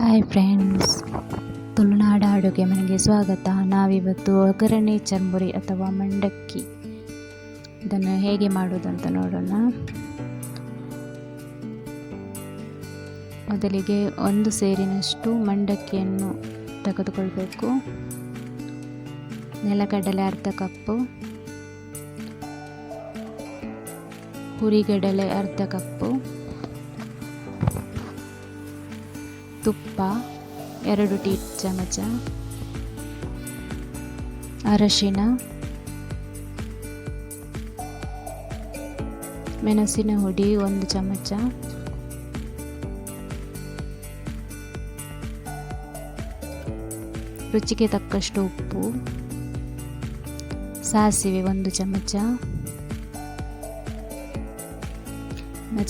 Hi friends, ತುಳುನಾಡ ಅಡುಗೆ ಮನೆಗೆ ಸ್ವಾಗತ. ನಾವಿವತ್ತು ಒಗ್ಗರಣೆ ಚರ್ಮುರಿ ಅಥವಾ ಮಂಡಕ್ಕಿ ಇದನ್ನು ಹೇಗೆ ಮಾಡೋದಂತ ನೋಡೋಣ. ಮೊದಲಿಗೆ 1 ಸೇರಿನಷ್ಟು ಮಂಡಕ್ಕಿಯನ್ನು ತೆಗೆದುಕೊಳ್ಬೇಕು. ನೆಲಗಡಲೆ ಅರ್ಧ ಕಪ್ಪು, ಹುರಿಗಡಲೆ ಅರ್ಧ ಕಪ್ಪು, ತುಪ್ಪ 2 ಟೀ ಚಮಚ, ಅರಶಿನ, ಮೆಣಸಿನ ಹುಡಿ 1 ಚಮಚ, ರುಚಿಗೆ ತಕ್ಕಷ್ಟು ಉಪ್ಪು, ಸಾಸಿವೆ 1 ಚಮಚ,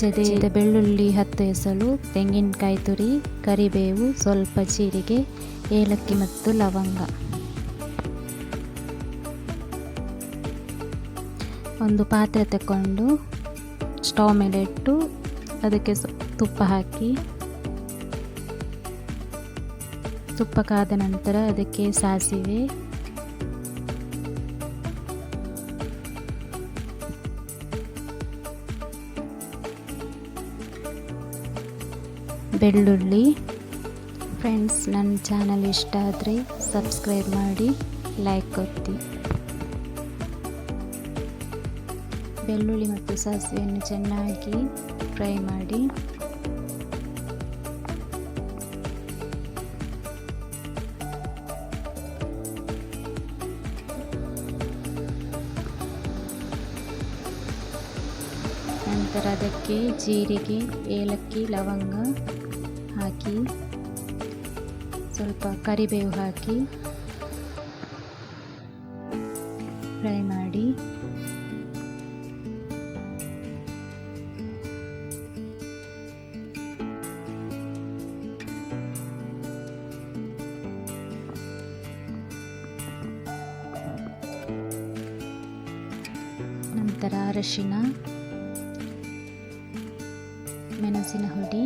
ಜಜ್ಜಿದ ಬೆಳ್ಳುಳ್ಳಿ 10 ಎಸಳು, ತೆಂಗಿನಕಾಯಿ ತುರಿ, ಕರಿಬೇವು, ಸ್ವಲ್ಪ ಜೀರಿಗೆ, ಏಲಕ್ಕಿ ಮತ್ತು ಲವಂಗ. ಒಂದು ಪಾತ್ರೆ ತಗೊಂಡು ಸ್ಟವ್ ಮೇಲೆ ಇಟ್ಟು ಅದಕ್ಕೆ ತುಪ್ಪ ಹಾಕಿ, ತುಪ್ಪ ಕಾದ ನಂತರ ಅದಕ್ಕೆ ಸಾಸಿವೆ, ಬೆಳ್ಳುಳ್ಳಿ. ಫ್ರೆಂಡ್ಸ್, ನನ್ನ ಚಾನಲ್ ಇಷ್ಟ ಆದರೆ ಸಬ್ಸ್ಕ್ರೈಬ್ ಮಾಡಿ, ಲೈಕ್ ಒತ್ತಿ. ಬೆಳ್ಳುಳ್ಳಿ ಮತ್ತು ಸಾಸಿವೆಯನ್ನು ಚೆನ್ನಾಗಿ ಫ್ರೈ ಮಾಡಿ ನಂತರ ಅದಕ್ಕೆ ಜೀರಿಗೆ, ಏಲಕ್ಕಿ, ಲವಂಗ ಹಾಕಿ, ಸ್ವಲ್ಪ ಕರಿಬೇವು ಹಾಕಿ ಫ್ರೈ ಮಾಡಿ. ನಂತರ ಅರಶಿನ, ಮೆಣಸಿನ ಹುಡಿ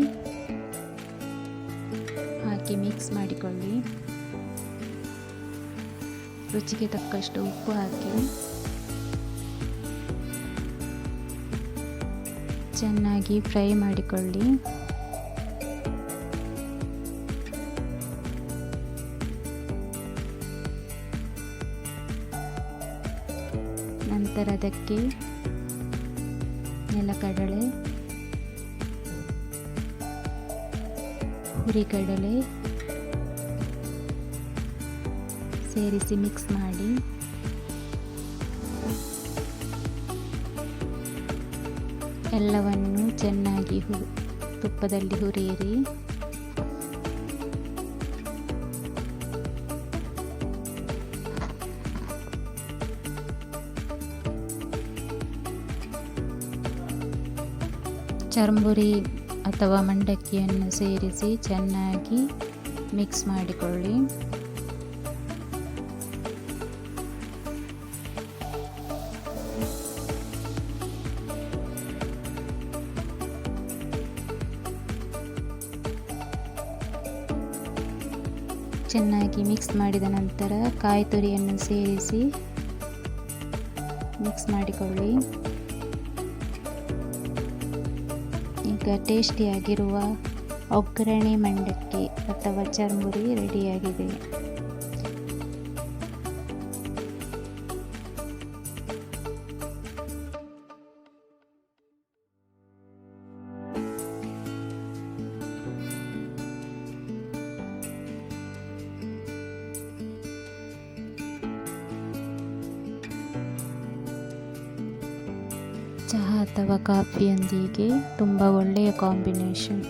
ಹಾಕಿ ಮಿಕ್ಸ್ ಮಾಡಿಕೊಳ್ಳಿ. ರುಚಿಗೆ ತಕ್ಕಷ್ಟು ಉಪ್ಪು ಹಾಕಿ ಚೆನ್ನಾಗಿ ಫ್ರೈ ಮಾಡಿಕೊಳ್ಳಿ. ನಂತರ ಅದಕ್ಕೆ ನೆಲಗಡಲೆ, ಹುರಿಗಡಲೆ ಸೇರಿಸಿ ಮಿಕ್ಸ್ ಮಾಡಿ. ಎಲ್ಲವನ್ನು ಚೆನ್ನಾಗಿ ತುಪ್ಪದಲ್ಲಿ ಹುರಿಯಿರಿ. ಚರ್ಮುರಿ ಅಥವಾ ಮಂಡಕ್ಕಿಯನ್ನು ಸೇರಿಸಿ ಚೆನ್ನಾಗಿ ಮಿಕ್ಸ್ ಮಾಡಿಕೊಳ್ಳಿ. ಚೆನ್ನಾಗಿ ಮಿಕ್ಸ್ ಮಾಡಿದ ನಂತರ ಕಾಯಿ ತುರಿಯನ್ನು ಸೇರಿಸಿ ಮಿಕ್ಸ್ ಮಾಡಿಕೊಳ್ಳಿ. ಈಗ ಟೇಸ್ಟಿಯಾಗಿರುವ ಒಗ್ಗರಣೆ ಮಂಡಕ್ಕಿ ಅಥವಾ ಚರ್ಮುರಿ ರೆಡಿಯಾಗಿದೆ. ಚಹಾ ಅಥವಾ ಕಾಫಿಯೊಂದಿಗೆ ತುಂಬ ಒಳ್ಳೆಯ ಕಾಂಬಿನೇಷನ್.